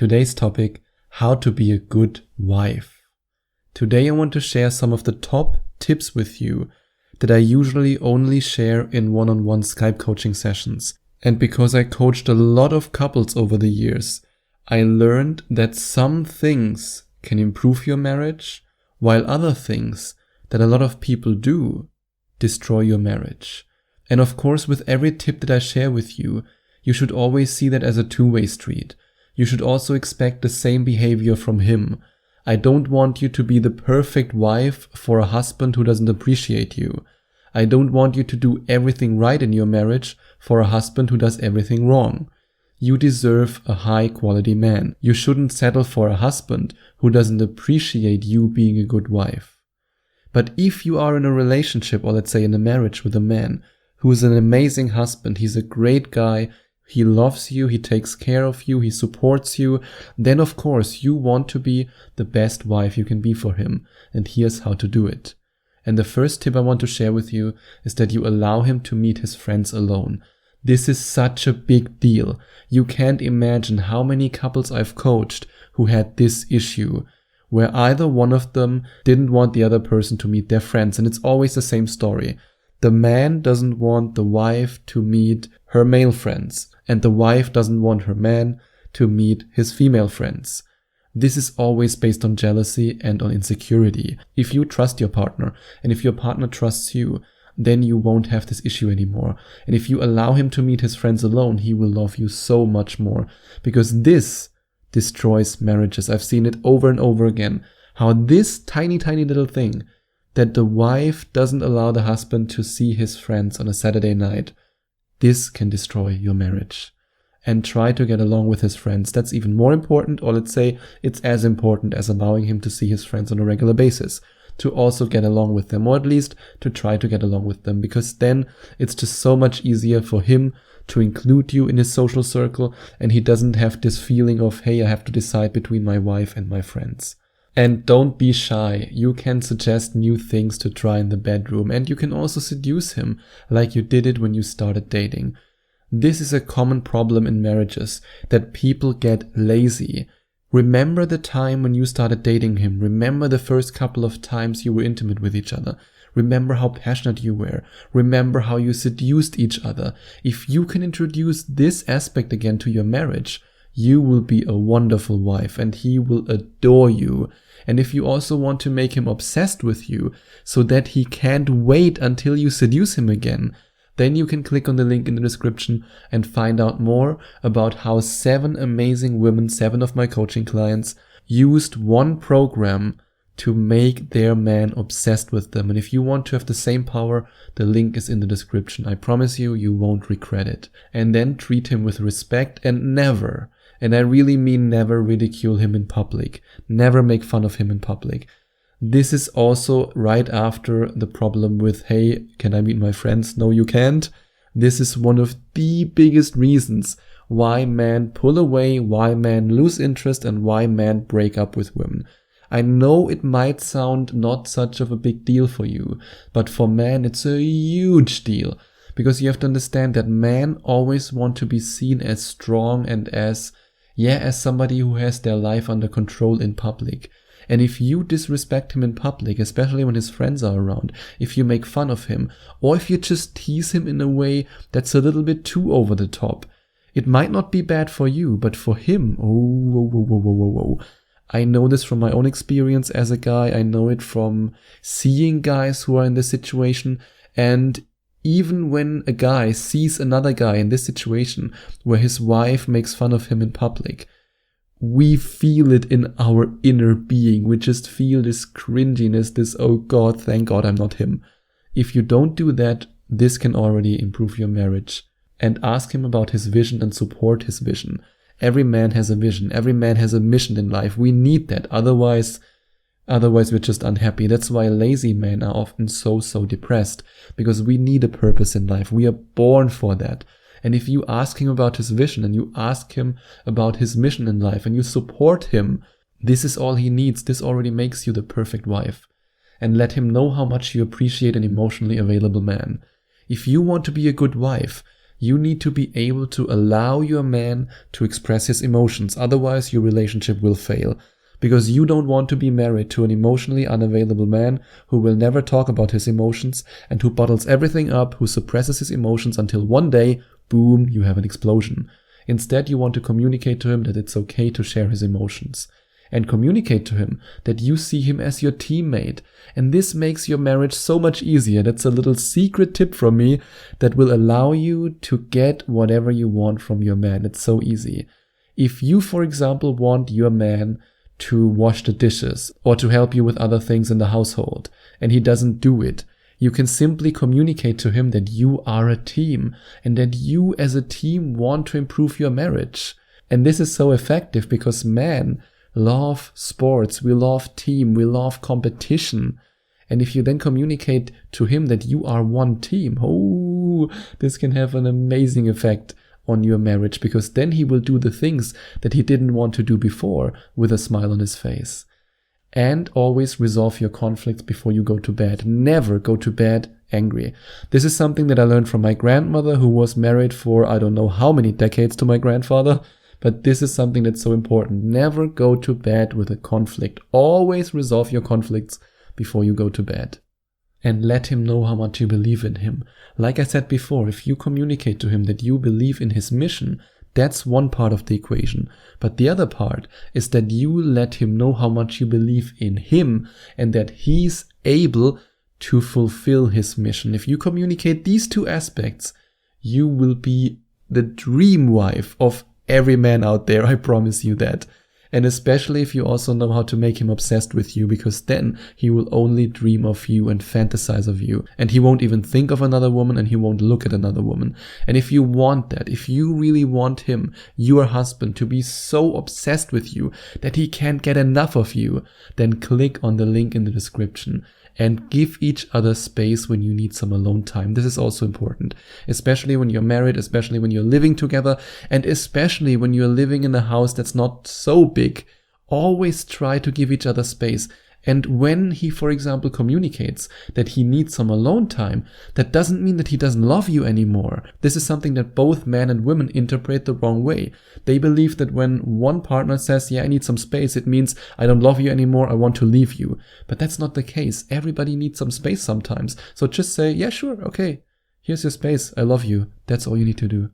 Today's topic, how to be a good wife. Today I want to share some of the top tips with you that I usually only share in one-on-one Skype coaching sessions. And because I coached a lot of couples over the years, I learned that some things can improve your marriage, while other things that a lot of people do destroy your marriage. And of course, with every tip that I share with you, you should always see that as a two-way street. You should also expect the same behavior from him. I don't want you to be the perfect wife for a husband who doesn't appreciate you. I don't want you to do everything right in your marriage for a husband who does everything wrong. You deserve a high-quality man. You shouldn't settle for a husband who doesn't appreciate you being a good wife. But if you are in a relationship, or let's say in a marriage with a man who is an amazing husband, he's a great guy, he loves you, he takes care of you, he supports you, then of course you want to be the best wife you can be for him. And here's how to do it. And the first tip I want to share with you is that you allow him to meet his friends alone. This is such a big deal. You can't imagine how many couples I've coached who had this issue, where either one of them didn't want the other person to meet their friends. And it's always the same story. The man doesn't want the wife to meet her male friends, and the wife doesn't want her man to meet his female friends. This is always based on jealousy and on insecurity. If you trust your partner, and if your partner trusts you, then you won't have this issue anymore. And if you allow him to meet his friends alone, he will love you so much more. Because this destroys marriages. I've seen it over and over again. How this tiny little thing, that the wife doesn't allow the husband to see his friends on a Saturday night, this can destroy your marriage. And try to get along with his friends. That's even more important, or let's say it's as important as allowing him to see his friends on a regular basis. To also get along with them, or at least to try to get along with them, because then it's just so much easier for him to include you in his social circle, and he doesn't have this feeling of, hey, I have to decide between my wife and my friends. And don't be shy. You can suggest new things to try in the bedroom, and you can also seduce him like you did it when you started dating. This is a common problem in marriages, that people get lazy. Remember the time when you started dating him. Remember the first couple of times you were intimate with each other. Remember how passionate you were. Remember how you seduced each other. If you can introduce this aspect again to your marriage, you will be a wonderful wife and he will adore you. And if you also want to make him obsessed with you so that he can't wait until you seduce him again, then you can click on the link in the description and find out more about how 7 amazing women, 7 of my coaching clients, used one program to make their man obsessed with them. And if you want to have the same power, the link is in the description. I promise you, you won't regret it. And then treat him with respect and never, and I really mean never, ridicule him in public. Never make fun of him in public. This is also right after the problem with, hey, can I meet my friends? No, you can't. This is one of the biggest reasons why men pull away, why men lose interest, and why men break up with women. I know it might sound not such of a big deal for you, but for men it's a huge deal. Because you have to understand that men always want to be seen as strong and as somebody who has their life under control in public. And if you disrespect him in public, especially when his friends are around, if you make fun of him, or if you just tease him in a way that's a little bit too over the top, it might not be bad for you, but for him, I know this from my own experience as a guy. I know it from seeing guys who are in this situation. And even when a guy sees another guy in this situation where his wife makes fun of him in public, we feel it in our inner being. We just feel this cringiness, this, oh God, thank God I'm not him. If you don't do that, this can already improve your marriage. And ask him about his vision and support his vision. Every man has a vision. Every man has a mission in life. We need that. Otherwise we're just unhappy. That's why lazy men are often so depressed. Because we need a purpose in life. We are born for that. And if you ask him about his vision and you ask him about his mission in life and you support him, this is all he needs. This already makes you the perfect wife. And let him know how much you appreciate an emotionally available man. If you want to be a good wife, You need to be able to allow your man to express his emotions. Otherwise, your relationship will fail. Because you don't want to be married to an emotionally unavailable man who will never talk about his emotions and who bottles everything up, who suppresses his emotions until one day, boom, you have an explosion. Instead, you want to communicate to him that it's okay to share his emotions. And communicate to him that you see him as your teammate. And this makes your marriage so much easier. That's a little secret tip from me that will allow you to get whatever you want from your man. It's so easy. If you, for example, want your man to wash the dishes or to help you with other things in the household, and he doesn't do it, you can simply communicate to him that you are a team and that you as a team want to improve your marriage. And this is so effective because men love sports, we love team, we love competition. And if you then communicate to him that you are one team, this can have an amazing effect on your marriage, because then he will do the things that he didn't want to do before with a smile on his face. And always resolve your conflicts before you go to bed. Never go to bed angry. This is something that I learned from my grandmother, who was married for I don't know how many decades to my grandfather. But this is something that's so important. Never go to bed with a conflict. Always resolve your conflicts before you go to bed. And let him know how much you believe in him. Like I said before, if you communicate to him that you believe in his mission, that's one part of the equation. But the other part is that you let him know how much you believe in him and that he's able to fulfill his mission. If you communicate these two aspects, you will be the dream wife of every man out there, I promise you that. And especially if you also know how to make him obsessed with you, because then he will only dream of you and fantasize of you. And he won't even think of another woman and he won't look at another woman. And if you want that, if you really want him, your husband, to be so obsessed with you that he can't get enough of you, then click on the link in the description. And give each other space when you need some alone time. This is also important, especially when you're married, especially when you're living together, and especially when you're living in a house that's not so big. Always try to give each other space. And when he, for example, communicates that he needs some alone time, that doesn't mean that he doesn't love you anymore. This is something that both men and women interpret the wrong way. They believe that when one partner says, yeah, I need some space, it means I don't love you anymore, I want to leave you. But that's not the case. Everybody needs some space sometimes. So just say, yeah, sure, okay, here's your space, I love you. That's all you need to do.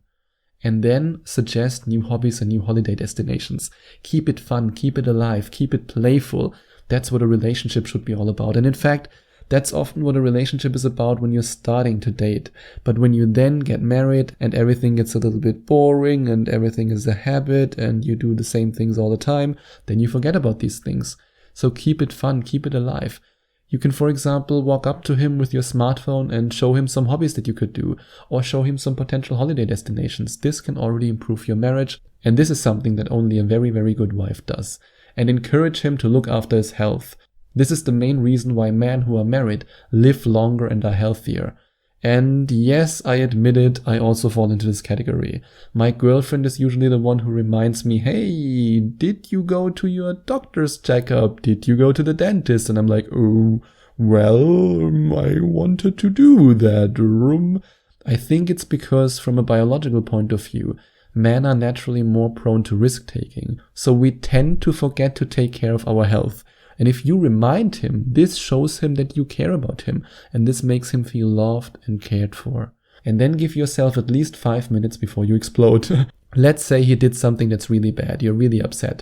And then suggest new hobbies and new holiday destinations. Keep it fun, keep it alive, keep it playful. That's what a relationship should be all about. And in fact, that's often what a relationship is about when you're starting to date. But when you then get married and everything gets a little bit boring and everything is a habit and you do the same things all the time, then you forget about these things. So keep it fun, keep it alive. You can, for example, walk up to him with your smartphone and show him some hobbies that you could do, or show him some potential holiday destinations. This can already improve your marriage. And this is something that only a very, very good wife does. And encourage him to look after his health. This is the main reason why men who are married live longer and are healthier. And yes, I admit it, I also fall into this category. My girlfriend is usually the one who reminds me, hey, did you go to your doctor's checkup? Did you go to the dentist? And I'm like, oh, well, I wanted to do that. I think it's because from a biological point of view, men are naturally more prone to risk-taking, so we tend to forget to take care of our health. And if you remind him, this shows him that you care about him, and this makes him feel loved and cared for. And then give yourself at least 5 minutes before you explode. Let's say he did something that's really bad, you're really upset,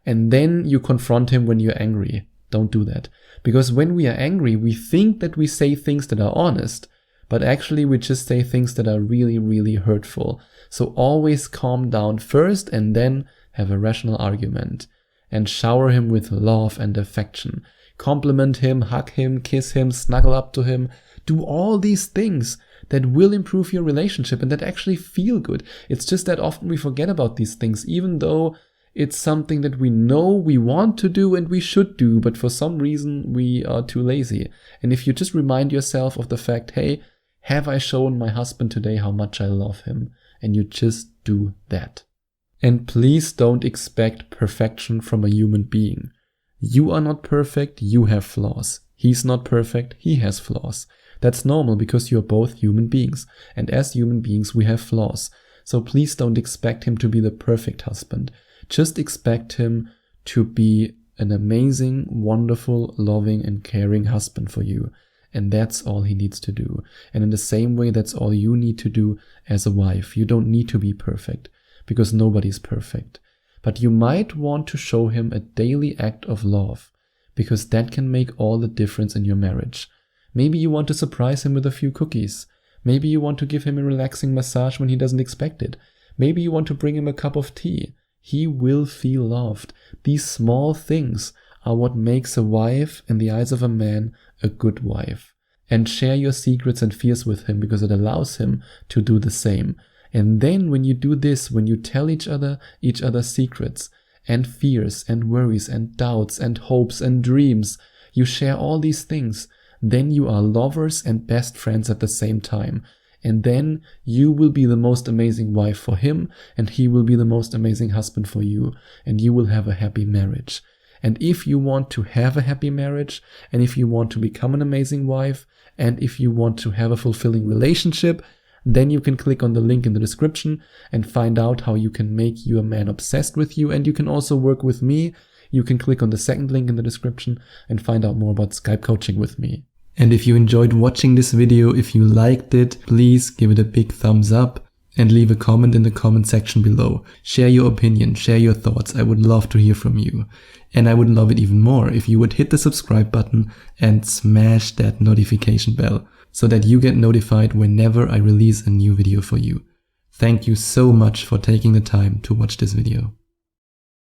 and then you confront him when you're angry. Don't do that. Because when we are angry, we think that we say things that are honest, but actually we just say things that are really, really hurtful. So always calm down first and then have a rational argument. And shower him with love and affection. Compliment him, hug him, kiss him, snuggle up to him. Do all these things that will improve your relationship and that actually feel good. It's just that often we forget about these things, even though it's something that we know we want to do and we should do, but for some reason we are too lazy. And if you just remind yourself of the fact, hey, have I shown my husband today how much I love him? And you just do that. And please don't expect perfection from a human being. You are not perfect, you have flaws. He's not perfect, he has flaws. That's normal because you're both human beings. And as human beings, we have flaws. So please don't expect him to be the perfect husband. Just expect him to be an amazing, wonderful, loving, and caring husband for you. And that's all he needs to do. And in the same way, that's all you need to do as a wife. You don't need to be perfect, because nobody's perfect. But you might want to show him a daily act of love, because that can make all the difference in your marriage. Maybe you want to surprise him with a few cookies. Maybe you want to give him a relaxing massage when he doesn't expect it. Maybe you want to bring him a cup of tea. He will feel loved. These small things are what makes a wife, in the eyes of a man, a good wife. And share your secrets and fears with him, because it allows him to do the same. And then when you do this, when you tell each other secrets and fears and worries and doubts and hopes and dreams, you share all these things, then you are lovers and best friends at the same time. And then you will be the most amazing wife for him, and he will be the most amazing husband for you, and you will have a happy marriage. And if you want to have a happy marriage, and if you want to become an amazing wife, and if you want to have a fulfilling relationship, then you can click on the link in the description and find out how you can make your man obsessed with you. And you can also work with me. You can click on the second link in the description and find out more about Skype coaching with me. And if you enjoyed watching this video, if you liked it, please give it a big thumbs up and leave a comment in the comment section below. Share your opinion, share your thoughts. I would love to hear from you. And I would love it even more if you would hit the subscribe button and smash that notification bell, so that you get notified whenever I release a new video for you. Thank you so much for taking the time to watch this video.